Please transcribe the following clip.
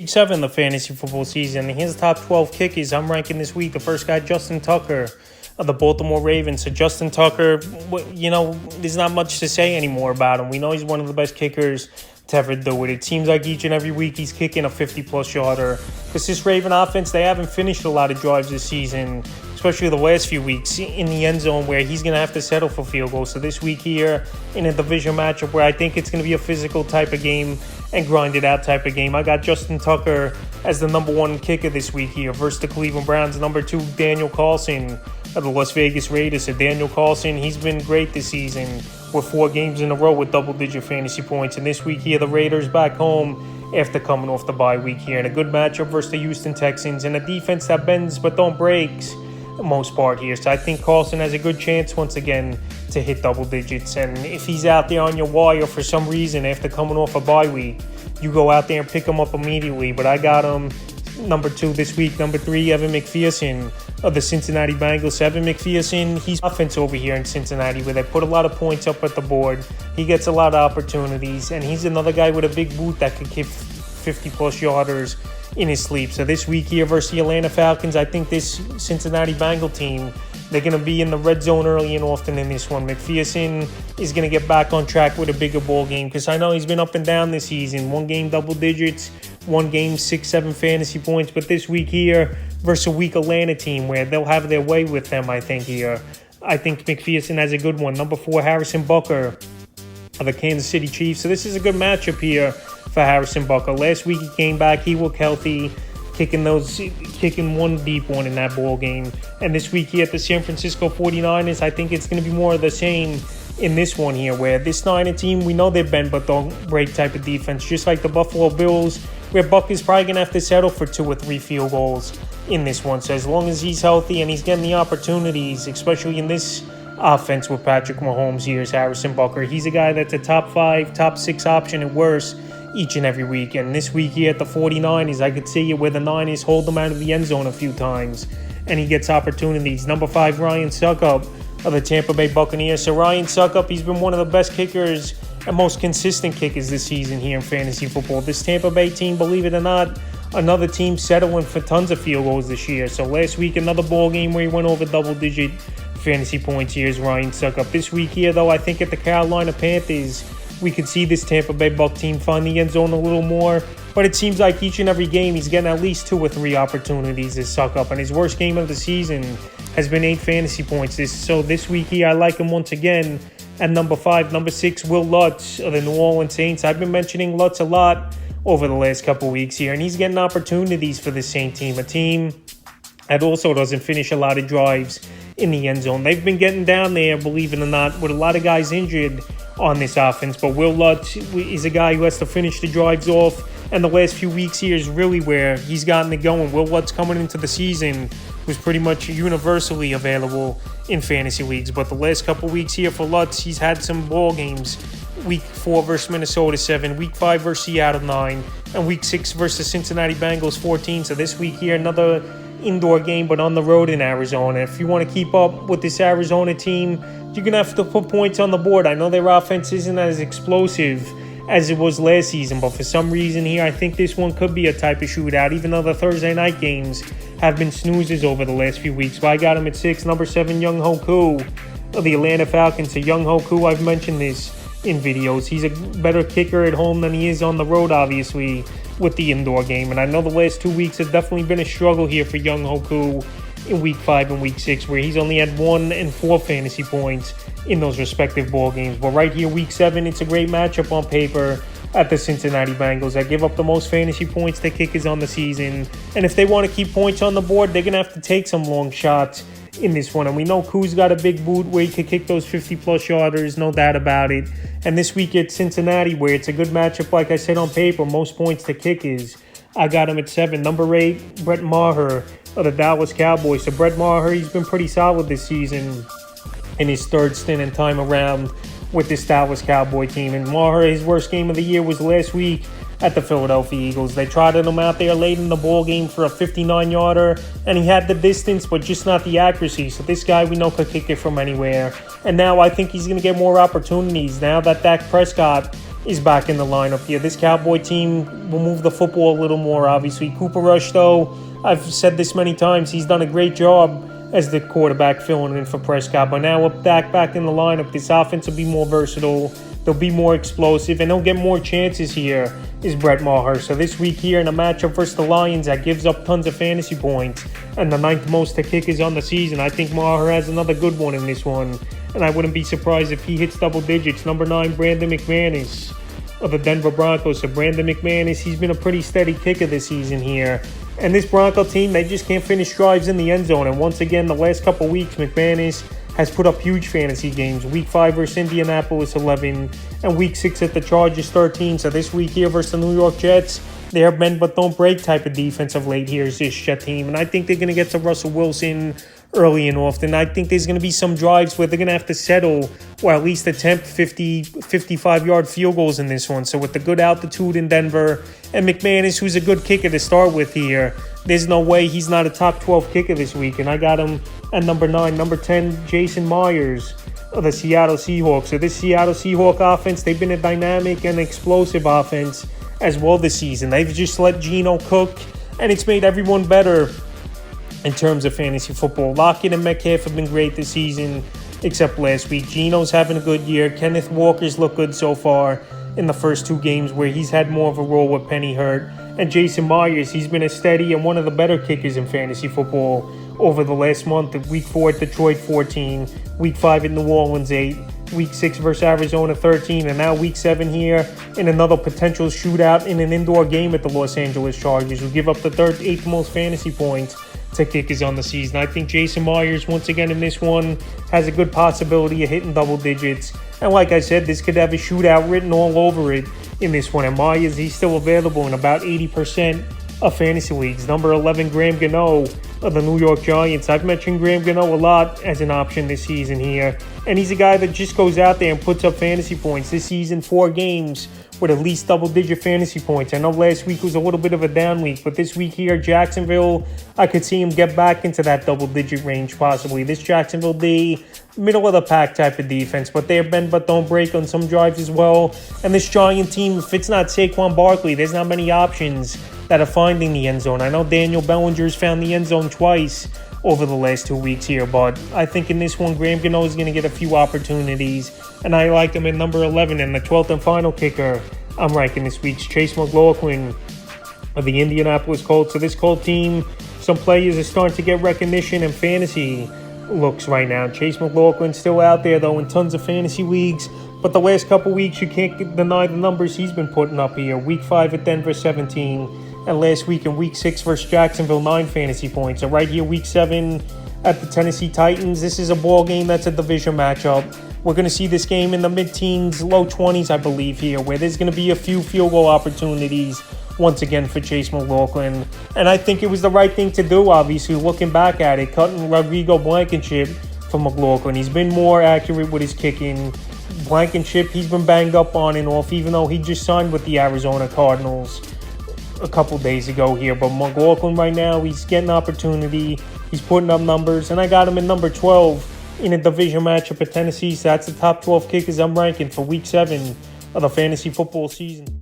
Week 7 of the fantasy football season. Here's the top 12 kickers I'm ranking this week. The first guy, Justin Tucker of the Baltimore Ravens. So Justin Tucker, there's not much to say anymore about him. We know he's one of the best kickers to ever do it. It seems like each and every week he's kicking a 50-plus yarder. Because this Raven offense, they haven't finished a lot of drives this season, especially the last few weeks, in the end zone where he's going to have to settle for field goals. So this week here in a division matchup where I think it's going to be a physical type of game and grinded out type of game, I got Justin Tucker as the number one kicker this week here versus the Cleveland Browns. Number two, Daniel Carlson of the Las Vegas Raiders. So Daniel Carlson, he's been great this season with 4 games in a row with double-digit fantasy points. And this week here, the Raiders back home after coming off the bye week here. And a good matchup versus the Houston Texans and a defense that bends but don't breaks the most part here. So I think Carlson has a good chance once again to hit double digits. And if he's out there on your wire for some reason after coming off a bye week, you go out there and pick him up immediately. But I got him number 2 this week. Number 3, Evan McPherson of the Cincinnati Bengals. Evan McPherson, he's offense over here in Cincinnati where they put a lot of points up at the board. He gets a lot of opportunities, and he's another guy with a big boot that could kick 50-plus yarders in his sleep. So this week here versus the Atlanta Falcons, I think this Cincinnati Bengal team, they're going to be in the red zone early and often in this one. McPherson is going to get back on track with a bigger ball game because I know he's been up and down this season. One game double digits, one game 6-7 fantasy points. But this week here versus a weak Atlanta team where they'll have their way with them, I think here. I think McPherson has a good one. Number 4, Harrison Butker of the Kansas City Chiefs. So this is a good matchup here for Harrison Butker. Last week he came back, he looked healthy, kicking one deep one in that ball game. And this week here at the San Francisco 49ers, I think it's going to be more of the same in this one here, where this Niner team, we know they're bend but don't break type of defense, just like the Buffalo Bills, where Buck is probably going to have to settle for 2 or 3 field goals in this one. So as long as he's healthy and he's getting the opportunities, especially in this offense with Patrick Mahomes, here's Harrison Butker. He's a guy that's a top 5, top 6 option at worst each and every week. And this week here at the 49ers, I could see it where the Niners hold them out of the end zone a few times and he gets opportunities. Number 5, Ryan Succop of the Tampa Bay Buccaneers. So Ryan Succop, he's been one of the best kickers and most consistent kickers this season here in fantasy football. This Tampa Bay team, believe it or not, another team settling for tons of field goals this year. So last week, another ball game where he went over double-digit fantasy points. Here's Ryan Succop. This week here, though, I think at the Carolina Panthers, we could see this Tampa Bay Buck team find the end zone a little more. But it seems like each and every game he's getting at least 2 or 3 opportunities to suck up. And his worst game of the season has been 8 fantasy points. So this week here, I like him once again at number 5. Number 6, Will Lutz of the New Orleans Saints. I've been mentioning Lutz a lot over the last couple weeks here. And he's getting opportunities for the Saint team. A team that also doesn't finish a lot of drives in the end zone. They've been getting down there, believe it or not, with a lot of guys injured on this offense. But Will Lutz is a guy who has to finish the drives off. And the last few weeks here is really where he's gotten it going. Will Lutz coming into the season was pretty much universally available in fantasy leagues. But the last couple weeks here for Lutz, he's had some ball games. Week 4 versus Minnesota 7, Week 5 versus Seattle 9, and Week 6 versus Cincinnati Bengals 14. So this week here, another indoor game, but on the road in Arizona. If you want to keep up with this Arizona team, you're going to have to put points on the board. I know their offense isn't as explosive as it was last season, but for some reason here, I think this one could be a type of shootout, even though the Thursday night games have been snoozes over the last few weeks. But I got him at 6, number 7, Younghoe Koo of the Atlanta Falcons. So Younghoe Koo, I've mentioned this in videos. He's a better kicker at home than he is on the road, obviously, with the indoor game. And I know the last 2 weeks have definitely been a struggle here for Younghoe Koo in Week 5 and Week 6, where he's only had 1 and 4 fantasy points in those respective ball games. But right here, Week 7, it's a great matchup on paper at the Cincinnati Bengals. That give up the most fantasy points to kickers on the season. And if they want to keep points on the board, they're going to have to take some long shots in this one. And we know Koo's got a big boot where he could kick those 50-plus yarders, no doubt about it. And this week at Cincinnati, where it's a good matchup, like I said, on paper, most points to kickers, I got him at 7. Number 8, Brett Maher of the Dallas Cowboys. So Brett Maher, he's been pretty solid this season in his 3rd stint and time around with this Dallas Cowboy team. And Maher, his worst game of the year was last week at the Philadelphia Eagles. They trotted him out there late in the ball game for a 59-yarder, and he had the distance, but just not the accuracy. So this guy we know could kick it from anywhere. And now I think he's going to get more opportunities now that Dak Prescott is back in the lineup here. This Cowboy team will move the football a little more, obviously. Cooper Rush, though, I've said this many times, he's done a great job as the quarterback filling in for Prescott. But now with Dak back in the lineup, this offense will be more versatile. They'll be more explosive, and they'll get more chances here, is Brett Maher. So this week here in a matchup versus the Lions that gives up tons of fantasy points and the 9th most to kickers on the season, I think Maher has another good one in this one. And I wouldn't be surprised if he hits double digits. Number 9, Brandon McManus of the Denver Broncos. So Brandon McManus, he's been a pretty steady kicker this season here. And this Bronco team, they just can't finish drives in the end zone. And once again, the last couple weeks, McManus has put up huge fantasy games. Week 5 versus Indianapolis, 11. And Week 6 at the Chargers, 13. So this week here versus the New York Jets, they are bend but don't break type of defense of late here is this Jet team. And I think they're going to get to Russell Wilson early and often. I think there's going to be some drives where they're going to have to settle or at least attempt 50, 55-yard field goals in this one. So with the good altitude in Denver and McManus, who's a good kicker to start with here, there's no way he's not a top 12 kicker this week. And I got him at number 9. Number 10, Jason Myers of the Seattle Seahawks. So this Seattle Seahawks offense, they've been a dynamic and explosive offense as well this season. They've just let Geno cook, and it's made everyone better in terms of fantasy football. Lockett and Metcalf have been great this season, except last week. Geno's having a good year. Kenneth Walker's looked good so far in the first 2 games where he's had more of a role with Penny Hurt. And Jason Myers, he's been a steady and one of the better kickers in fantasy football over the last month. Week 4 at Detroit, 14. Week 5 at New Orleans, 8. Week 6 versus Arizona, 13. And now Week 7 here in another potential shootout in an indoor game at the Los Angeles Chargers, who give up the 8th most fantasy points to kickers on the season. I think Jason Myers, once again in this one, has a good possibility of hitting double digits. And like I said, this could have a shootout written all over it in this one. And Myers, he's still available in about 80% of fantasy leagues. Number 11, Graham Gano of the New York Giants. I've mentioned Graham Gano a lot as an option this season here. And he's a guy that just goes out there and puts up fantasy points. This season, 4 games with at least double-digit fantasy points. I know last week was a little bit of a down week, but this week here, Jacksonville, I could see him get back into that double-digit range possibly. This Jacksonville D, middle-of-the-pack type of defense, but they're bend but don't break on some drives as well. And this Giant team, if it's not Saquon Barkley, there's not many options that are finding the end zone. I know Daniel Bellinger's found the end zone twice over the last 2 weeks here, but I think in this one, Graham Gano is going to get a few opportunities, and I like him at number 11. And the 12th and final kicker I'm ranking this week's Chase McLaughlin of the Indianapolis Colts. So this Colt team, some players are starting to get recognition and fantasy looks right now. Chase McLaughlin's still out there, though, in tons of fantasy leagues, but the last couple weeks, you can't deny the numbers he's been putting up here. Week 5 at Denver, 17. And last week in Week 6 versus Jacksonville, 9 fantasy points. So right here, Week 7 at the Tennessee Titans. This is a ball game that's a division matchup. We're going to see this game in the mid-teens, low 20s, I believe, here, where there's going to be a few field goal opportunities once again for Chase McLaughlin. And I think it was the right thing to do, obviously, looking back at it, cutting Rodrigo Blankenship for McLaughlin. He's been more accurate with his kicking. Blankenship, he's been banged up on and off, even though he just signed with the Arizona Cardinals a couple days ago here. But McLaughlin right now, he's getting opportunity. He's putting up numbers. And I got him at number 12 in a division matchup at Tennessee. So that's the top 12 kickers I'm ranking for Week 7 of the fantasy football season.